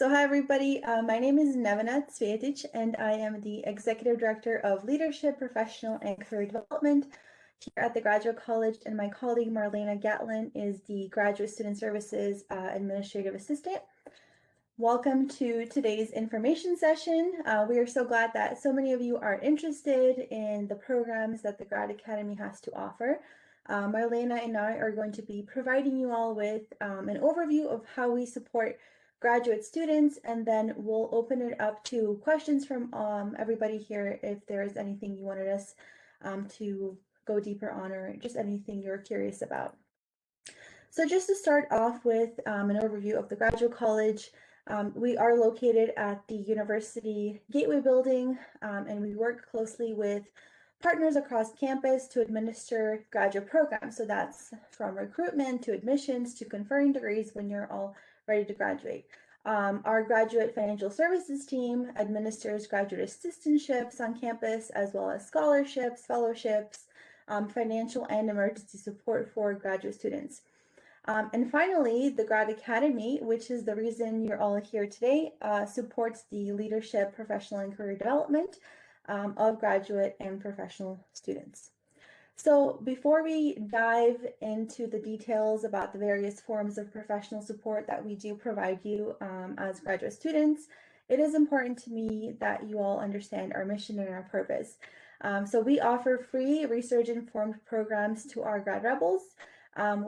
Hi everybody, my name is Nevena Cvijetic and I am the Executive Director of Leadership, Professional and Career Development here at the Graduate College, and my colleague Marlena Gatlin is the Graduate Student Services Administrative Assistant. Welcome to today's information session. We are so glad that so many of you are interested in the programs that the Grad Academy has to offer. Marlena and I are going to be providing you all with an overview of how we support graduate students, and then we'll open it up to questions from everybody here if there is anything you wanted us to go deeper on, or just anything you're curious about. So just to start off with an overview of the Graduate College, we are located at the University Gateway Building, and we work closely with partners across campus to administer graduate programs. So that's from recruitment to admissions to conferring degrees when you're all ready to graduate. Our graduate financial services team administers graduate assistantships on campus, as well as scholarships, fellowships, financial and emergency support for graduate students. And finally, the Grad Academy, which is the reason you're all here today, supports the leadership, professional, and career development of graduate and professional students. So before we dive into the details about the various forms of professional support that we do provide you as graduate students, it is important to me that you all understand our mission and our purpose. So we offer free research-informed programs to our grad rebels.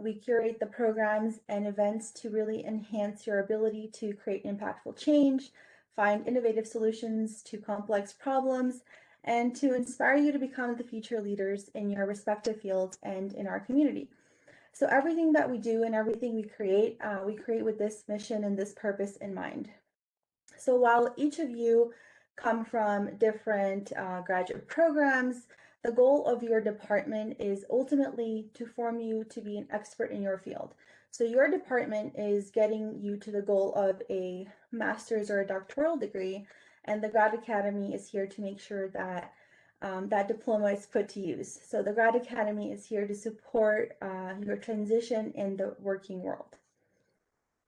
We curate the programs and events to really enhance your ability to create impactful change, find innovative solutions to complex problems, and to inspire you to become the future leaders in your respective fields and in our community. So everything that we do and everything we create with this mission and this purpose in mind. So while each of you come from different graduate programs, the goal of your department is ultimately to form you to be an expert in your field. So your department is getting you to the goal of a master's or a doctoral degree, and the Grad Academy is here to make sure that that diploma is put to use. So the Grad Academy is here to support your transition in the working world.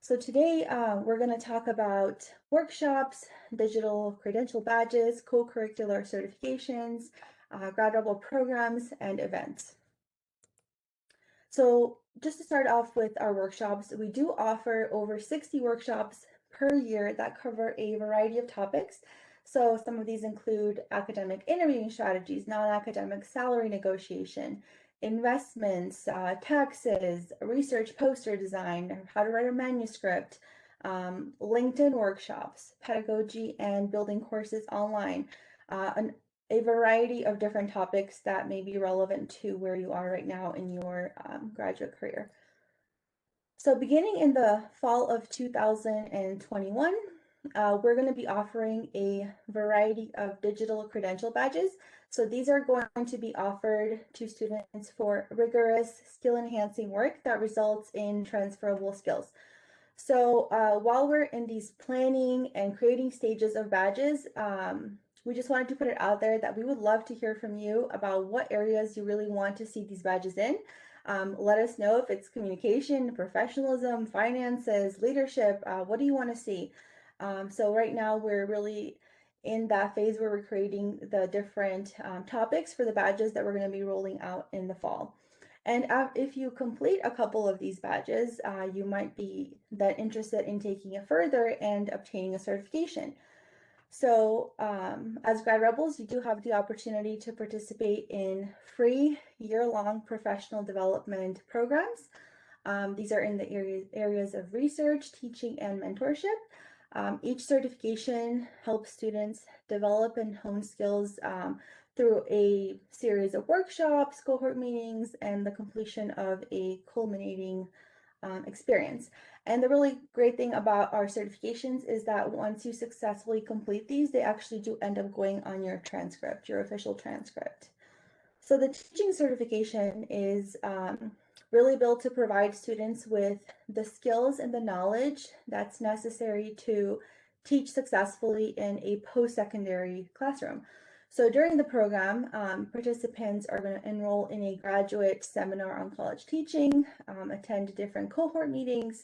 So today we're going to talk about workshops, digital credential badges, co-curricular certifications, grad rebel programs, and events. So just to start off with our workshops, we do offer over 60 workshops per year that cover a variety of topics. So some of these include academic interviewing strategies, non-academic salary negotiation, investments, taxes, research poster design, how to write a manuscript, LinkedIn workshops, pedagogy and building courses online, a variety of different topics that may be relevant to where you are right now in your graduate career. So beginning in the fall of 2021, we're going to be offering a variety of digital credential badges. So these are going to be offered to students for rigorous skill-enhancing work that results in transferable skills. So while we're in these planning and creating stages of badges, we just wanted to put it out there that we would love to hear from you about what areas you really want to see these badges in. Let us know if it's communication, professionalism, finances, leadership, what do you want to see? So right now we're really in that phase where we're creating the different topics for the badges that we're going to be rolling out in the fall. And if you complete a couple of these badges, you might be then interested in taking it further and obtaining a certification. So as grad rebels, you do have the opportunity to participate in free year-long professional development programs. These are in the areas of research, teaching, and mentorship. Each certification helps students develop and hone skills through a series of workshops, cohort meetings, and the completion of a culminating experience. And the really great thing about our certifications is that once you successfully complete these, they actually do end up going on your transcript, your official transcript. So the teaching certification is really built to provide students with the skills and the knowledge that's necessary to teach successfully in a post-secondary classroom. So during the program, participants are going to enroll in a graduate seminar on college teaching, attend different cohort meetings,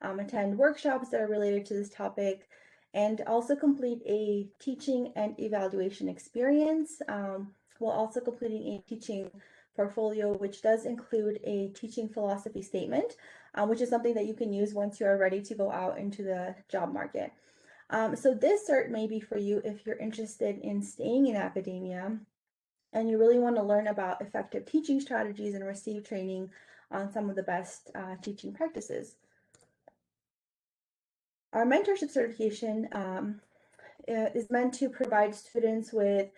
attend workshops that are related to this topic, and also complete a teaching and evaluation experience, while also completing a teaching portfolio, which does include a teaching philosophy statement, which is something that you can use once you are ready to go out into the job market. So this cert may be for you if you're interested in staying in academia and you really want to learn about effective teaching strategies and receive training on some of the best teaching practices. Our mentorship certification is meant to provide students with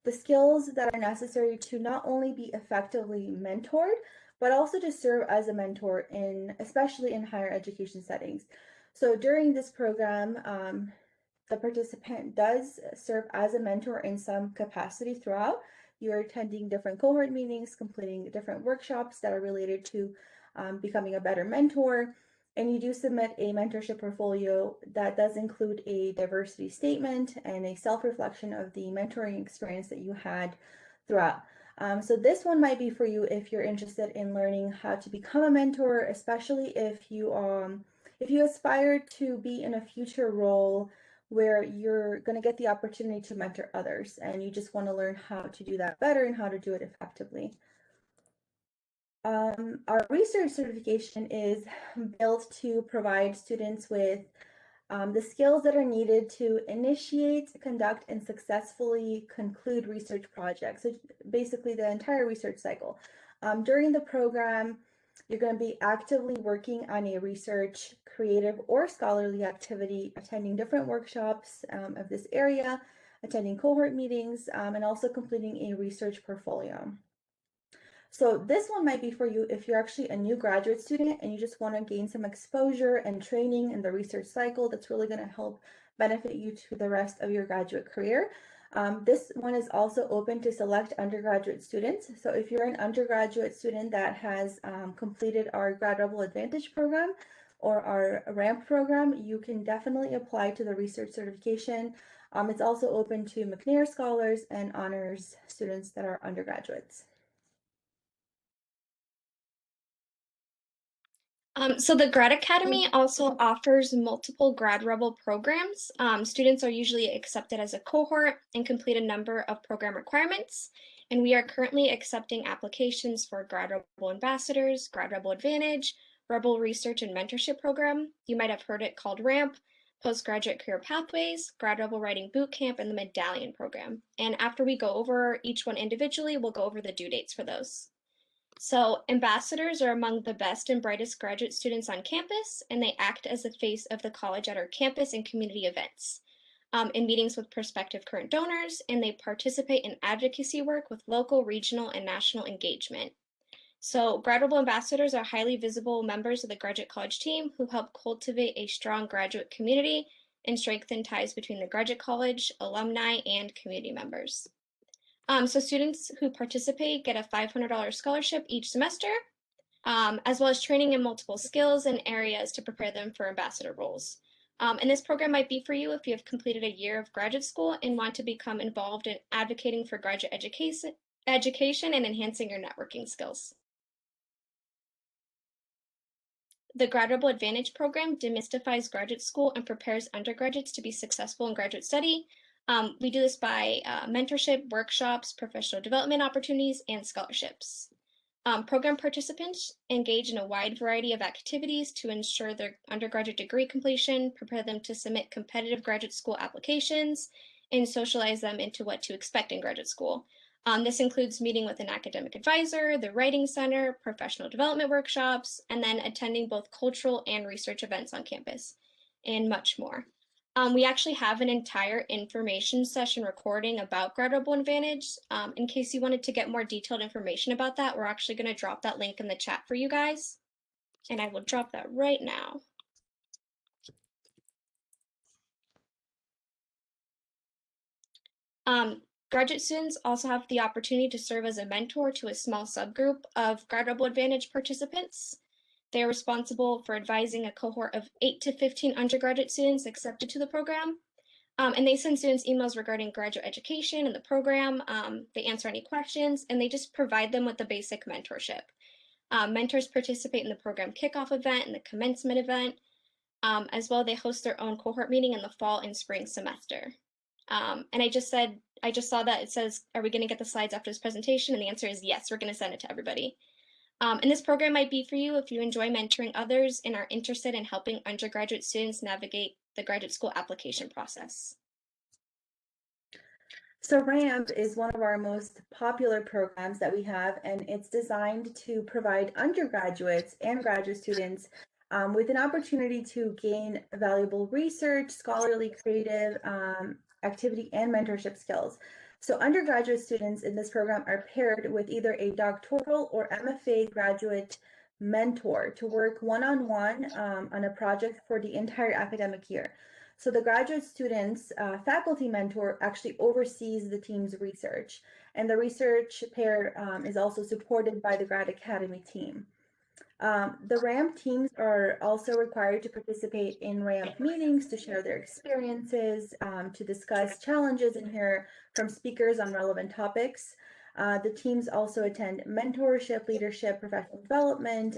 the skills that are necessary to not only be effectively mentored, but also to serve as a mentor especially in higher education settings. So during this program, the participant does serve as a mentor in some capacity throughout. You're attending different cohort meetings, completing different workshops that are related to becoming a better mentor. And you do submit a mentorship portfolio that does include a diversity statement and a self-reflection of the mentoring experience that you had throughout. So this one might be for you if you're interested in learning how to become a mentor, especially if you aspire to be in a future role where you're going to get the opportunity to mentor others and you just want to learn how to do that better and how to do it effectively. Our research certification is built to provide students with the skills that are needed to initiate, conduct, and successfully conclude research projects. So basically the entire research cycle. During the program, you're going to be actively working on a research, creative, or scholarly activity, attending different workshops of this area, attending cohort meetings, and also completing a research portfolio. So this one might be for you if you're actually a new graduate student and you just want to gain some exposure and training in the research cycle. That's really going to help benefit you to the rest of your graduate career. This one is also open to select undergraduate students. So if you're an undergraduate student that has completed our Grad Rebel Advantage program or our RAMP program, you can definitely apply to the research certification. It's also open to McNair scholars and honors students that are undergraduates. So the Grad Academy also offers multiple Grad Rebel programs. Students are usually accepted as a cohort and complete a number of program requirements. And we are currently accepting applications for Grad Rebel Ambassadors, Grad Rebel Advantage, Rebel Research and Mentorship Program. You might have heard it called RAMP, Postgraduate Career Pathways, Grad Rebel Writing Bootcamp, and the Medallion Program. And after we go over each one individually, we'll go over the due dates for those. So ambassadors are among the best and brightest graduate students on campus, and they act as the face of the college at our campus and community events, in meetings with prospective current donors, and they participate in advocacy work with local, regional, and national engagement. So Grad Rebel ambassadors are highly visible members of the graduate college team who help cultivate a strong graduate community and strengthen ties between the graduate college, alumni, and community members. So students who participate get a $500 scholarship each semester, as well as training in multiple skills and areas to prepare them for ambassador roles. And this program might be for you if you have completed a year of graduate school and want to become involved in advocating for graduate education and enhancing your networking skills. The Grad Rebel Advantage program demystifies graduate school and prepares undergraduates to be successful in graduate study. We do this by mentorship, workshops, professional development opportunities, and scholarships. Program participants engage in a wide variety of activities to ensure their undergraduate degree completion, prepare them to submit competitive graduate school applications, and socialize them into what to expect in graduate school. This includes meeting with an academic advisor, the Writing Center, professional development workshops, and then attending both cultural and research events on campus, and much more. We actually have an entire information session recording about Grad Rebel Advantage. In case you wanted to get more detailed information about that, we're actually going to drop that link in the chat for you guys. And I will drop that right now. Graduate students also have the opportunity to serve as a mentor to a small subgroup of Grad Rebel Advantage participants. They are responsible for advising a cohort of 8 to 15 undergraduate students accepted to the program. And they send students emails regarding graduate education and the program. They answer any questions, and they just provide them with the basic mentorship. Mentors participate in the program kickoff event and the commencement event. As well, they host their own cohort meeting in the fall and spring semester. And I just saw that it says, are we going to get the slides after this presentation? And the answer is yes, we're going to send it to everybody. And this program might be for you if you enjoy mentoring others and are interested in helping undergraduate students navigate the graduate school application process. So RAMP is one of our most popular programs that we have, and it's designed to provide undergraduates and graduate students with an opportunity to gain valuable research, scholarly, creative activity, and mentorship skills. So undergraduate students in this program are paired with either a doctoral or MFA graduate mentor to work one-on-one on a project for the entire academic year. So the graduate student's faculty mentor actually oversees the team's research, and the research pair is also supported by the Grad Academy team. The RAMP teams are also required to participate in RAMP meetings to share their experiences, to discuss challenges and hear from speakers on relevant topics. The teams also attend mentorship, leadership, professional development,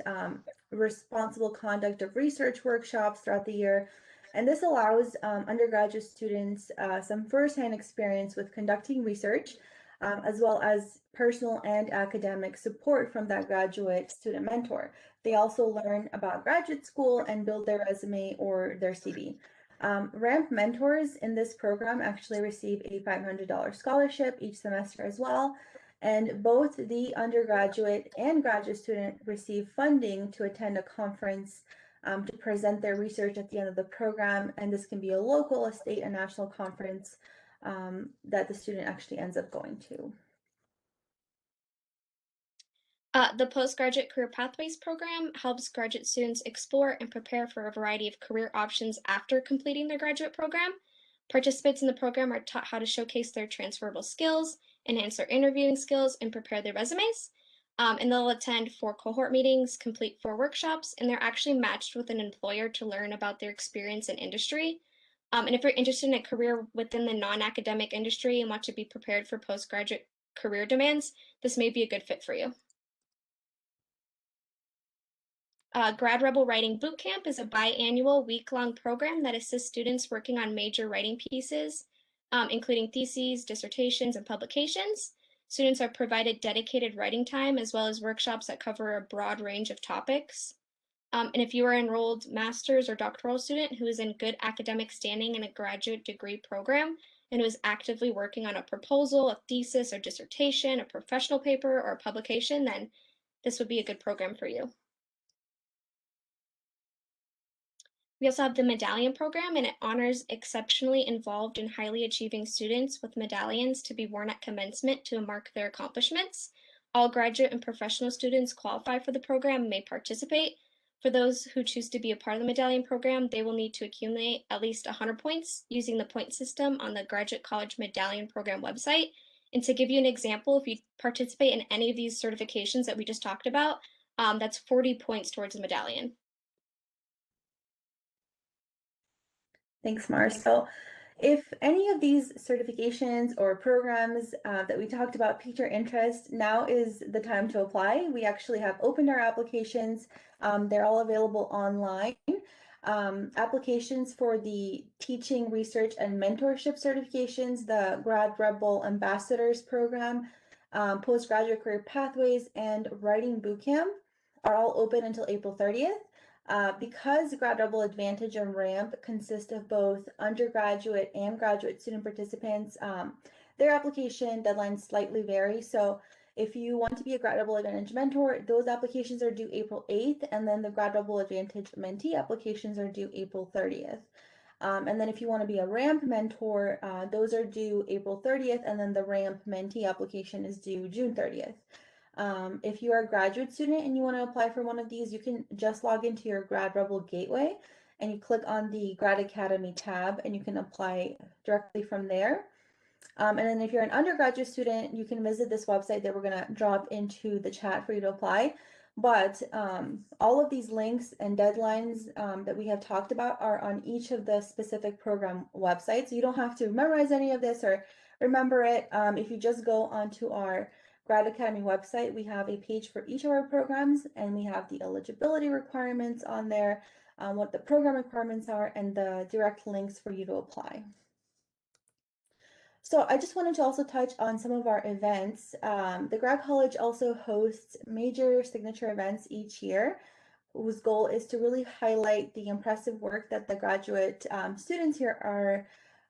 responsible conduct of research workshops throughout the year. And this allows undergraduate students some firsthand experience with conducting research, as well as personal and academic support from that graduate student mentor. They also learn about graduate school and build their resume or their CV. RAMP mentors in this program actually receive a $500 scholarship each semester as well. And both the undergraduate and graduate student receive funding to attend a conference to present their research at the end of the program. And this can be a local, a state, a national conference that the student actually ends up going to. The Postgraduate Career Pathways program helps graduate students explore and prepare for a variety of career options after completing their graduate program. Participants in the program are taught how to showcase their transferable skills, enhance their interviewing skills, and prepare their resumes. And they'll attend 4 cohort meetings, complete 4 workshops, and they're actually matched with an employer to learn about their experience in industry. And if you're interested in a career within the non-academic industry and want to be prepared for postgraduate career demands, this may be a good fit for you. Grad Rebel Writing Bootcamp is a biannual week-long program that assists students working on major writing pieces, including theses, dissertations, and publications. Students are provided dedicated writing time as well as workshops that cover a broad range of topics. And if you are an enrolled master's or doctoral student who is in good academic standing in a graduate degree program and who is actively working on a proposal, a thesis or dissertation, a professional paper, or a publication, then this would be a good program for you. We also have the medallion program, and it honors exceptionally involved and highly achieving students with medallions to be worn at commencement to mark their accomplishments. All graduate and professional students qualify for the program and may participate. For those who choose to be a part of the medallion program, they will need to accumulate at least 100 points using the point system on the Graduate College Medallion Program website. And to give you an example, if you participate in any of these certifications that we just talked about, that's 40 points towards a medallion. Thanks, Mars. So if any of these certifications or programs that we talked about piqued your interest, now is the time to apply. We actually have opened our applications. They're all available online. Applications for the teaching, research, and mentorship certifications, the Grad Rebel Ambassadors Program, Postgraduate Career Pathways, and Writing Bootcamp are all open until April 30th. Because Grad Rebel Advantage and RAMP consist of both undergraduate and graduate student participants, their application deadlines slightly vary. So if you want to be a Grad Rebel Advantage mentor, those applications are due April 8th, and then the Grad Rebel Advantage mentee applications are due April 30th. And then if you want to be a RAMP mentor, those are due April 30th, and then the RAMP mentee application is due June 30th. If you are a graduate student and you want to apply for one of these, you can just log into your Grad Rebel Gateway and you click on the Grad Academy tab and you can apply directly from there. And then if you're an undergraduate student, you can visit this website that we're going to drop into the chat for you to apply. But all of these links and deadlines that we have talked about are on each of the specific program websites. So you don't have to memorize any of this or remember it. If you just go onto our Grad Academy website, we have a page for each of our programs and we have the eligibility requirements on there, what the program requirements are, and the direct links for you to apply. So I just wanted to also touch on some of our events. The Grad College also hosts major signature events each year, whose goal is to really highlight the impressive work that the graduate students here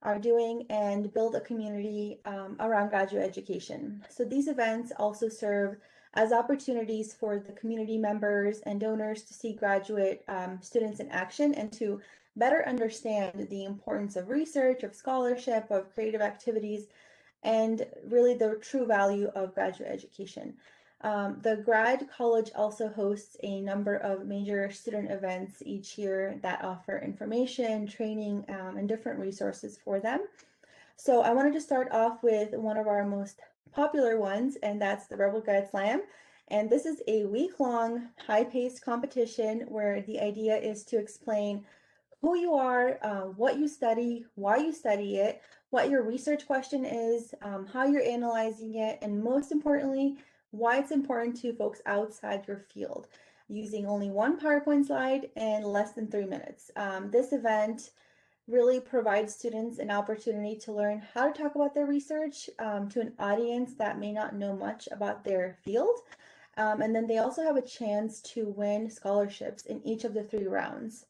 are doing and build a community around graduate education. So these events also serve as opportunities for the community members and donors to see graduate students in action and to better understand the importance of research, of scholarship, of creative activities, and really the true value of graduate education. The Grad College also hosts a number of major student events each year that offer information, training, and different resources for them. So I wanted to start off with one of our most popular ones, and that's the Rebel Grad Slam. And this is a week-long, high-paced competition where the idea is to explain who you are, what you study, why you study it, what your research question is, how you're analyzing it, and most importantly, why it's important to folks outside your field, using only one PowerPoint slide and less than 3 minutes. This event really provides students an opportunity to learn how to talk about their research to an audience that may not know much about their field. And then they also have a chance to win scholarships in each of the 3 rounds.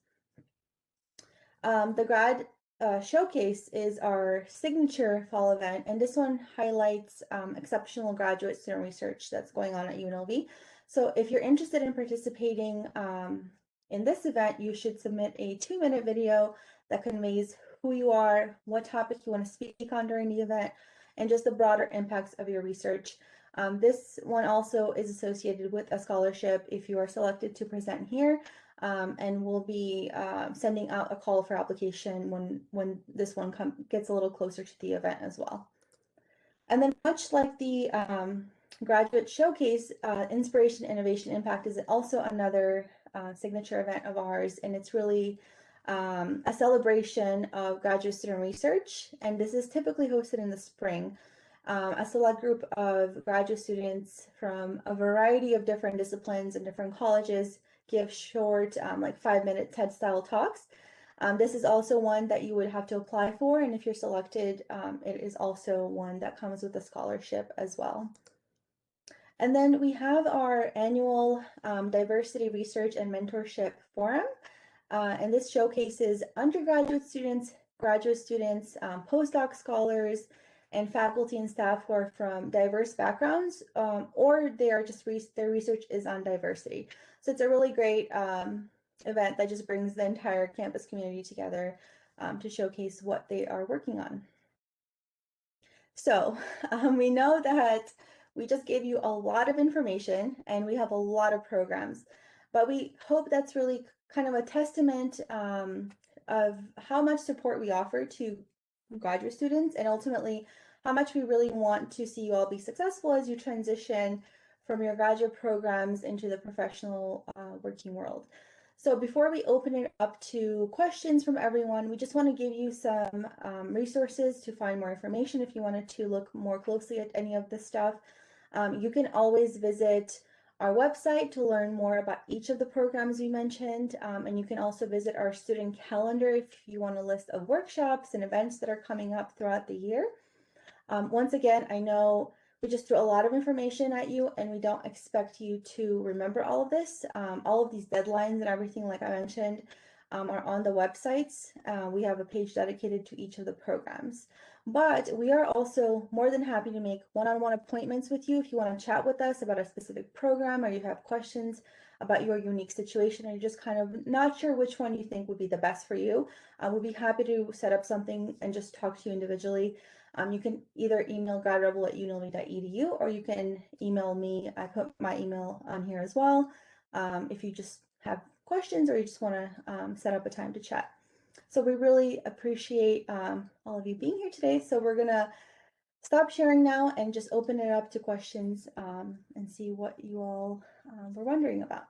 The Grad Showcase is our signature fall event, and this one highlights exceptional graduate student research that's going on at UNLV. So if you're interested in participating in this event, you should submit a 2-minute video that conveys who you are, what topic you want to speak on during the event, and just the broader impacts of your research. This one also is associated with a scholarship if you are selected to present here. And we'll be sending out a call for application when this one gets a little closer to the event as well. And then much like the graduate showcase, Inspiration, Innovation, Impact is also another signature event of ours, and it's really a celebration of graduate student research, and this is typically hosted in the spring. A select group of graduate students from a variety of different disciplines and different colleges give short, like 5-minute TED style talks. This is also one that you would have to apply for, and if you're selected, it is also one that comes with a scholarship as well. And then we have our annual Diversity Research and Mentorship Forum, and this showcases undergraduate students, graduate students, postdoc scholars, and faculty and staff who are from diverse backgrounds, or they are just their research is on diversity. So it's a really great event that just brings the entire campus community together to showcase what they are working on. So we know that we just gave you a lot of information and we have a lot of programs, but we hope that's really kind of a testament of how much support we offer to graduate students and ultimately how much we really want to see you all be successful as you transition from your graduate programs into the professional working world. So before we open it up to questions from everyone, we just want to give you some resources to find more information if you wanted to look more closely at any of this stuff. You can always visit our website to learn more about each of the programs we mentioned, and you can also visit our student calendar if you want a list of workshops and events that are coming up throughout the year. Once again, I know we just threw a lot of information at you and we don't expect you to remember all of this. All of these deadlines and everything, like I mentioned, are on the websites. We have a page dedicated to each of the programs. But we are also more than happy to make one-on-one appointments with you if you want to chat with us about a specific program or you have questions about your unique situation or you're just kind of not sure which one you think would be the best for you. We'll be happy to set up something and just talk to you individually. You can either email gradrebel@unlv.edu or you can email me. I put my email on here as well if you just have questions or you just want to set up a time to chat. So we really appreciate all of you being here today. So we're going to stop sharing now and just open it up to questions and see what you all were wondering about.